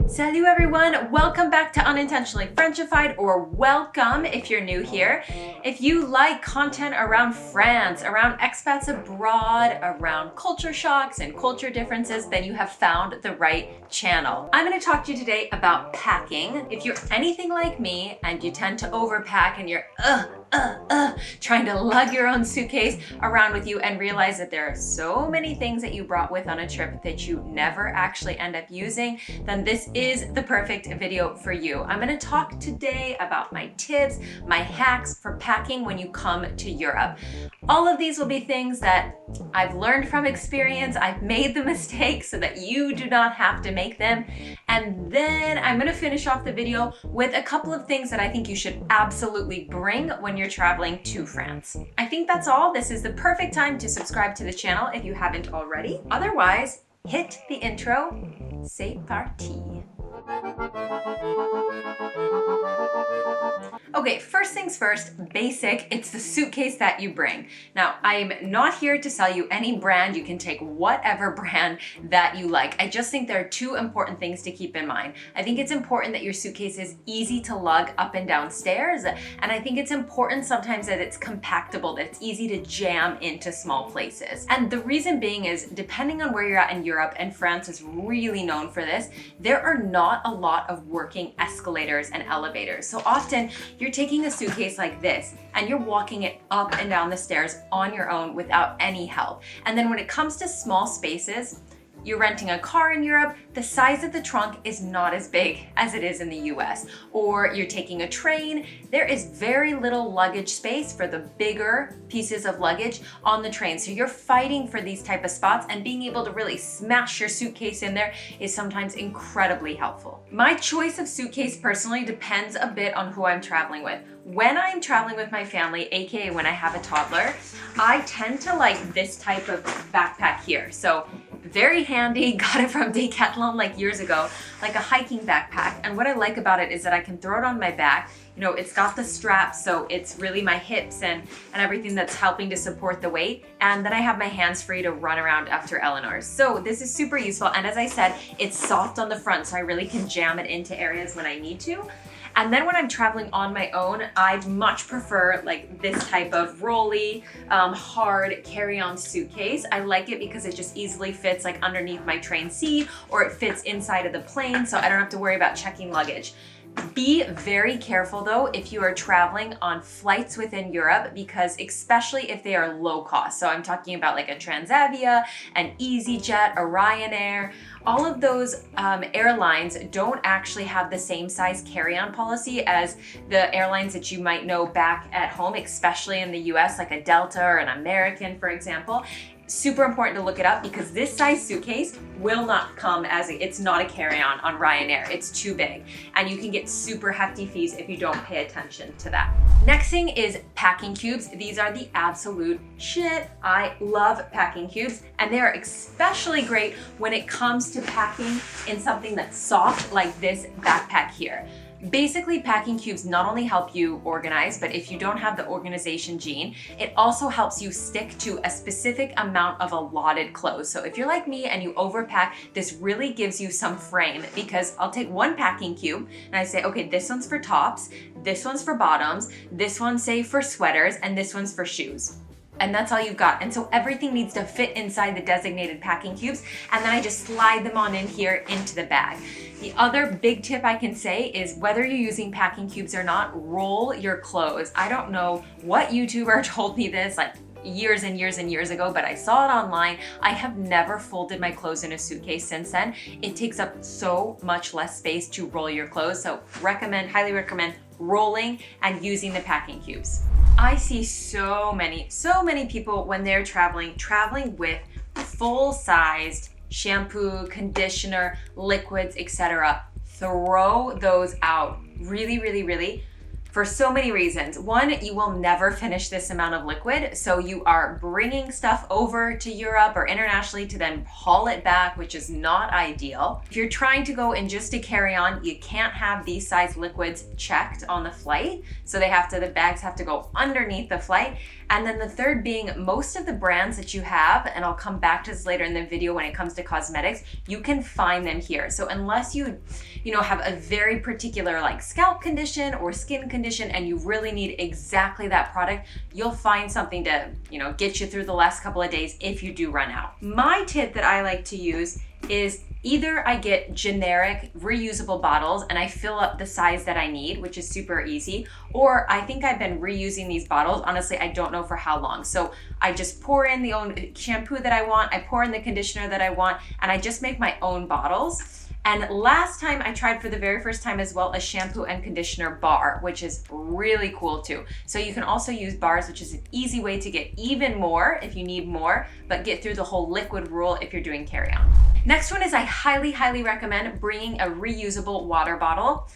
Salut everyone, welcome back to Unintentionally Frenchified, or welcome if you're new here. If you like content around France, around expats abroad, around culture shocks and culture differences, then you have found the right channel. I'm going to talk to you today about packing. If you're anything like me and you tend to overpack and you're trying to lug your own suitcase around with you and realize that there are so many things that you brought with on a trip that you never actually end up using, then this is the perfect video for you. I'm going to talk today about my tips, my hacks for packing when you come to Europe. All of these will be things that I've learned from experience. I've made the mistakes so that you do not have to make them. And then I'm going to finish off the video with a couple of things that I think you should absolutely bring when you're traveling to France. I think that's all. This is the perfect time to subscribe to the channel if you haven't already. Otherwise, hit the intro. C'est parti. Okay, first things first, basic, it's the suitcase that you bring. Now, I'm not here to sell you any brand. You can take whatever brand that you like. I just think there are two important things to keep in mind. I think it's important that your suitcase is easy to lug up and down stairs. And I think it's important sometimes that it's compactable, that it's easy to jam into small places. And the reason being is, depending on where you're at in Europe, and France is really known for this, there are not a lot of working escalators and elevators. So often, you're taking a suitcase like this and you're walking it up and down the stairs on your own without any help. And then when it comes to small spaces, you're renting a car in Europe, the size of the trunk is not as big as it is in the US. Or you're taking a train, there is very little luggage space for the bigger pieces of luggage on the train. So you're fighting for these type of spots, and being able to really smash your suitcase in there is sometimes incredibly helpful. My choice of suitcase personally depends a bit on who I'm traveling with. When I'm traveling with my family, aka when I have a toddler, I tend to like this type of backpack here. So very handy, got it from Decathlon like years ago, like a hiking backpack. And what I like about it is that I can throw it on my back. You know, it's got the straps, so it's really my hips and everything that's helping to support the weight. And then I have my hands free to run around after Eleanor's. So this is super useful. And as I said, it's soft on the front, so I really can jam it into areas when I need to. And then when I'm traveling on my own, I much prefer like this type of rolly, hard carry-on suitcase. I like it because it just easily fits like underneath my train seat, or it fits inside of the plane, so I don't have to worry about checking luggage. Be very careful though if you are traveling on flights within Europe, because especially if they are low cost. So I'm talking about like a Transavia, an EasyJet, a Ryanair. All of those airlines don't actually have the same size carry-on policy as the airlines that you might know back at home, especially in the US, like a Delta or an American, for example. Super important to look it up, because this size suitcase will not come as it's not a carry-on on Ryanair. It's too big, and you can get super hefty fees if you don't pay attention to that. Next thing is packing cubes. These are the absolute shit. I love packing cubes, and they are especially great when it comes to packing in something that's soft like this backpack here. Basically, packing cubes not only help you organize, but if you don't have the organization gene, it also helps you stick to a specific amount of allotted clothes. So if you're like me and you overpack, this really gives you some frame, because I'll take one packing cube and I say, okay, this one's for tops, this one's for bottoms, this one's say for sweaters, and this one's for shoes. And that's all you've got. And so everything needs to fit inside the designated packing cubes. And then I just slide them on in here into the bag. The other big tip I can say is, whether you're using packing cubes or not, roll your clothes. I don't know what YouTuber told me this like years and years and years ago, but I saw it online. I have never folded my clothes in a suitcase since then. It takes up so much less space to roll your clothes. So highly recommend rolling and using the packing cubes. I see so many people when they're traveling with full-sized shampoo, conditioner, liquids, etc. Throw those out. Really, really, really. for so many reasons. One, you will never finish this amount of liquid, so you are bringing stuff over to Europe or internationally to then haul it back, which is not ideal. If you're trying to go in just to carry on, you can't have these size liquids checked on the flight, so the bags have to go underneath the flight. And then the third being, most of the brands that you have, and I'll come back to this later in the video when it comes to cosmetics, you can find them here. So unless you have a very particular like scalp condition or skin condition and you really need exactly that product, you'll find something to, get you through the last couple of days if you do run out. My tip that I like to use is either I get generic reusable bottles and I fill up the size that I need, which is super easy, or I think I've been reusing these bottles. Honestly, I don't know for how long. So I just pour in the own shampoo that I want, I pour in the conditioner that I want, and I just make my own bottles. And last time I tried for the very first time as well a shampoo and conditioner bar, which is really cool too. So you can also use bars, which is an easy way to get even more if you need more, but get through the whole liquid rule if you're doing carry-on. Next one is I highly, highly recommend bringing a reusable water bottle.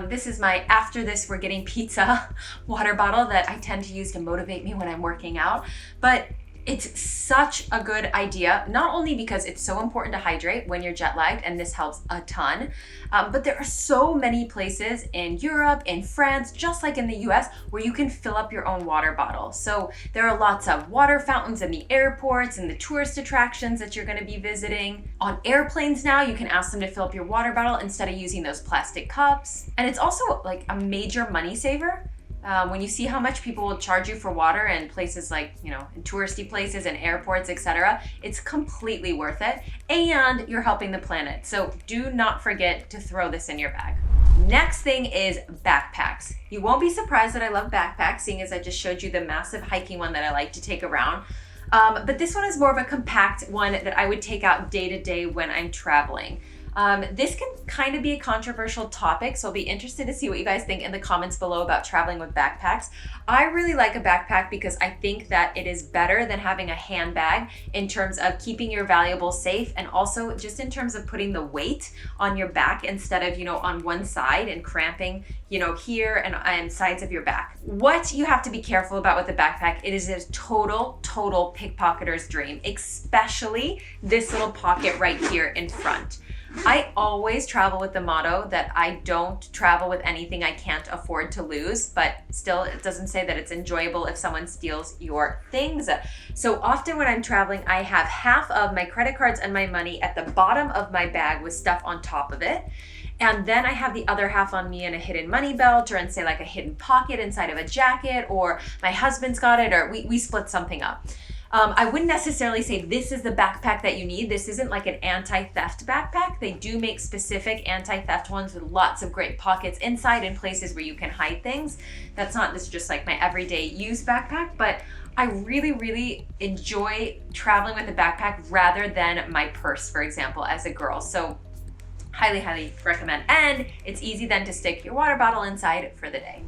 This is my after this we're getting pizza water bottle that I tend to use to motivate me when I'm working out. But it's such a good idea, not only because it's so important to hydrate when you're jet lagged, and this helps a ton, but there are so many places in Europe, in France, just like in the US, where you can fill up your own water bottle. So there are lots of water fountains in the airports and the tourist attractions that you're gonna be visiting. On airplanes now, you can ask them to fill up your water bottle instead of using those plastic cups. And it's also like a major money saver. When you see how much people will charge you for water in places like, in touristy places and airports, etc., it's completely worth it, and you're helping the planet. So do not forget to throw this in your bag. Next thing is backpacks. You won't be surprised that I love backpacks, seeing as I just showed you the massive hiking one that I like to take around. But this one is more of a compact one that I would take out day to day when I'm traveling. This can kind of be a controversial topic, so I'll be interested to see what you guys think in the comments below about traveling with backpacks. I really like a backpack because I think that it is better than having a handbag in terms of keeping your valuables safe, and also just in terms of putting the weight on your back instead of, on one side and cramping, here and sides of your back. What you have to be careful about with the backpack, it is a total pickpocketer's dream, especially this little pocket right here in front. I always travel with the motto that I don't travel with anything I can't afford to lose, but still it doesn't say that it's enjoyable if someone steals your things. So often when I'm traveling, I have half of my credit cards and my money at the bottom of my bag with stuff on top of it. And then I have the other half on me in a hidden money belt, or in say like a hidden pocket inside of a jacket, or my husband's got it, or we split something up. I wouldn't necessarily say this is the backpack that you need. This isn't like an anti-theft backpack. They do make specific anti-theft ones with lots of great pockets inside and places where you can hide things. This is just like my everyday use backpack, but I really enjoy traveling with a backpack rather than my purse, for example, as a girl. So highly recommend. And it's easy then to stick your water bottle inside for the day.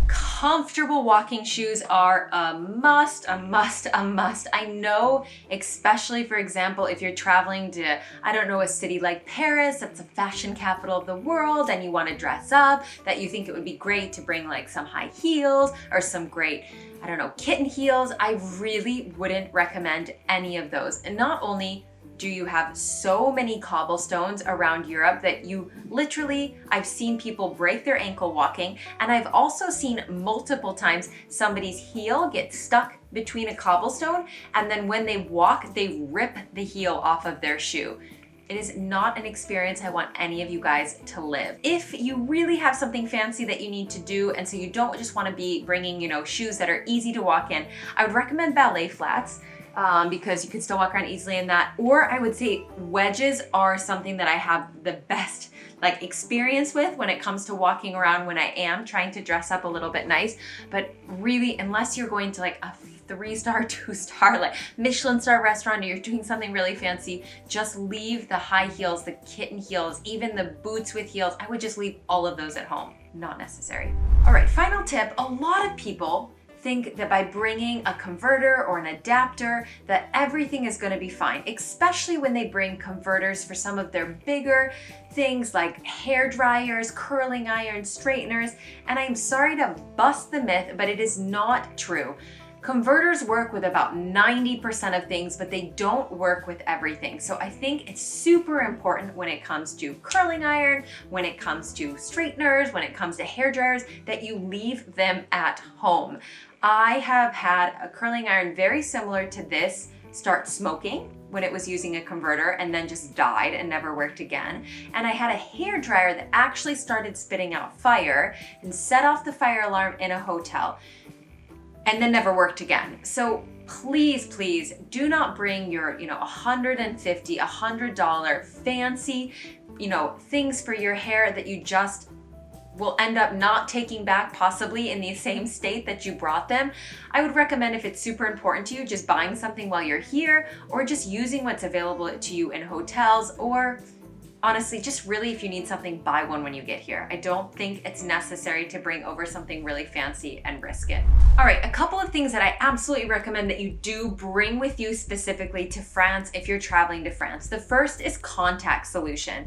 Comfortable walking shoes are a must. I know, especially for example, if you're traveling to, a city like Paris, that's the fashion capital of the world, and you want to dress up, that you think it would be great to bring like some high heels or some great, kitten heels. I really wouldn't recommend any of those. And not only do you have so many cobblestones around Europe that I've seen people break their ankle walking, and I've also seen multiple times somebody's heel get stuck between a cobblestone, and then when they walk, they rip the heel off of their shoe. It is not an experience I want any of you guys to live. If you really have something fancy that you need to do, and so you don't just want to be bringing, shoes that are easy to walk in, I would recommend ballet flats. Because you can still walk around easily in that. Or I would say wedges are something that I have the best experience with when it comes to walking around when I am trying to dress up a little bit nice. But really, unless you're going to like a 3-star, 2-star, like Michelin star restaurant, or you're doing something really fancy, just leave the high heels, the kitten heels, even the boots with heels. I would just leave all of those at home. Not necessary. All right, final tip. A lot of people think that by bringing a converter or an adapter that everything is going to be fine, especially when they bring converters for some of their bigger things like hair dryers, curling irons, straighteners. And I'm sorry to bust the myth, but it is not true. Converters work with about 90% of things, but they don't work with everything. So I think it's super important when it comes to curling iron, when it comes to straighteners, when it comes to hair dryers, that you leave them at home. I have had a curling iron very similar to this start smoking when it was using a converter and then just died and never worked again. And I had a hair dryer that actually started spitting out fire and set off the fire alarm in a hotel and then never worked again. So please, please do not bring your, $150, $100 fancy, things for your hair that you just will end up not taking back, possibly in the same state that you brought them. I would recommend, if it's super important to you, just buying something while you're here, or just using what's available to you in hotels, or honestly, just really, if you need something, buy one when you get here. I don't think it's necessary to bring over something really fancy and risk it. All right, a couple of things that I absolutely recommend that you do bring with you specifically to France if you're traveling to France. The first is contact solution.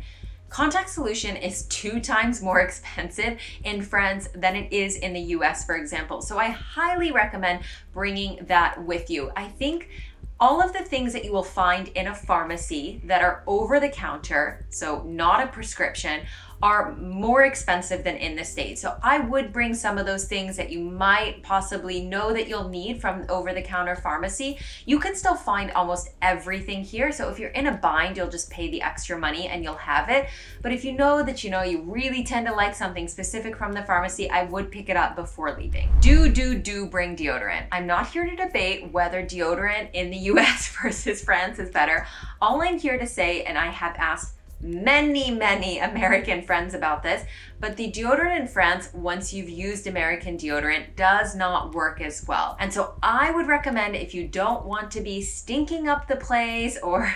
Contact solution is 2 times more expensive in France than it is in the US, for example. So I highly recommend bringing that with you. I think all of the things that you will find in a pharmacy that are over the counter, so not a prescription, are more expensive than in the States. So I would bring some of those things that you might possibly know that you'll need from over-the-counter pharmacy. You can still find almost everything here. So if you're in a bind, you'll just pay the extra money and you'll have it. But if you know that you really tend to like something specific from the pharmacy, I would pick it up before leaving. Do bring deodorant. I'm not here to debate whether deodorant in the US versus France is better. All I'm here to say, and I have asked many American friends about this, but the deodorant in France, once you've used American deodorant, does not work as well. And so I would recommend, if you don't want to be stinking up the place or,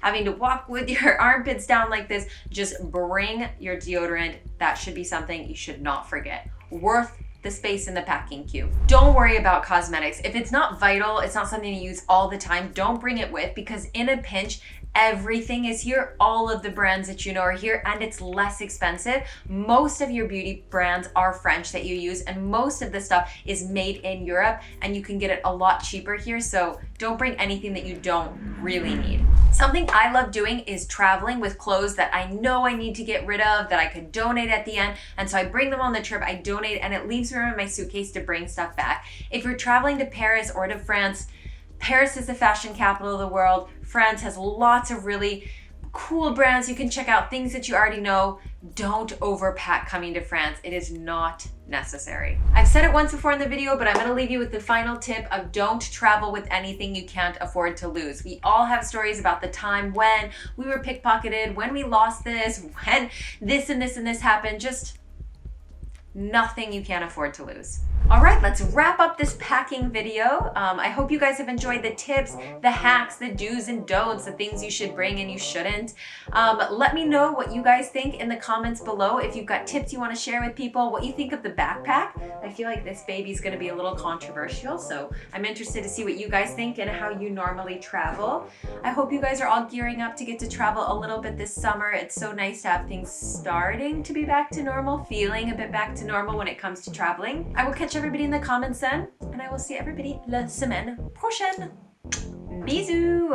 having to walk with your armpits down like this, just bring your deodorant. That should be something you should not forget. Worth the space in the packing cube. Don't worry about cosmetics. If it's not vital, it's not something you use all the time, don't bring it with, because in a pinch, everything is here. All of the brands that you know are here, and it's less expensive. Most of your beauty brands are French that you use, and most of the stuff is made in Europe, and you can get it a lot cheaper here. So don't bring anything that you don't really need. Something I love doing is traveling with clothes that I know I need to get rid of, that I could donate at the end. And so I bring them on the trip, I donate, and it leaves room in my suitcase to bring stuff back. If you're traveling to Paris or to France, Paris is the fashion capital of the world. France has lots of really cool brands. You can check out things that you already know. Don't overpack coming to France. It is not necessary. I've said it once before in the video, but I'm gonna leave you with the final tip of don't travel with anything you can't afford to lose. We all have stories about the time when we were pickpocketed, when we lost this, when this and this and this happened. Just nothing you can't afford to lose. All right, let's wrap up this packing video. I hope you guys have enjoyed the tips, the hacks, the do's and don'ts, the things you should bring and you shouldn't. Let me know what you guys think in the comments below. If you've got tips you want to share with people, what you think of the backpack. I feel like this baby's going to be a little controversial, so I'm interested to see what you guys think and how you normally travel. I hope you guys are all gearing up to get to travel a little bit this summer. It's so nice to have things starting to be back to normal, feeling a bit back to normal when it comes to traveling. I will catch everybody in the comments then, and I will see everybody la semaine prochaine. Bisous!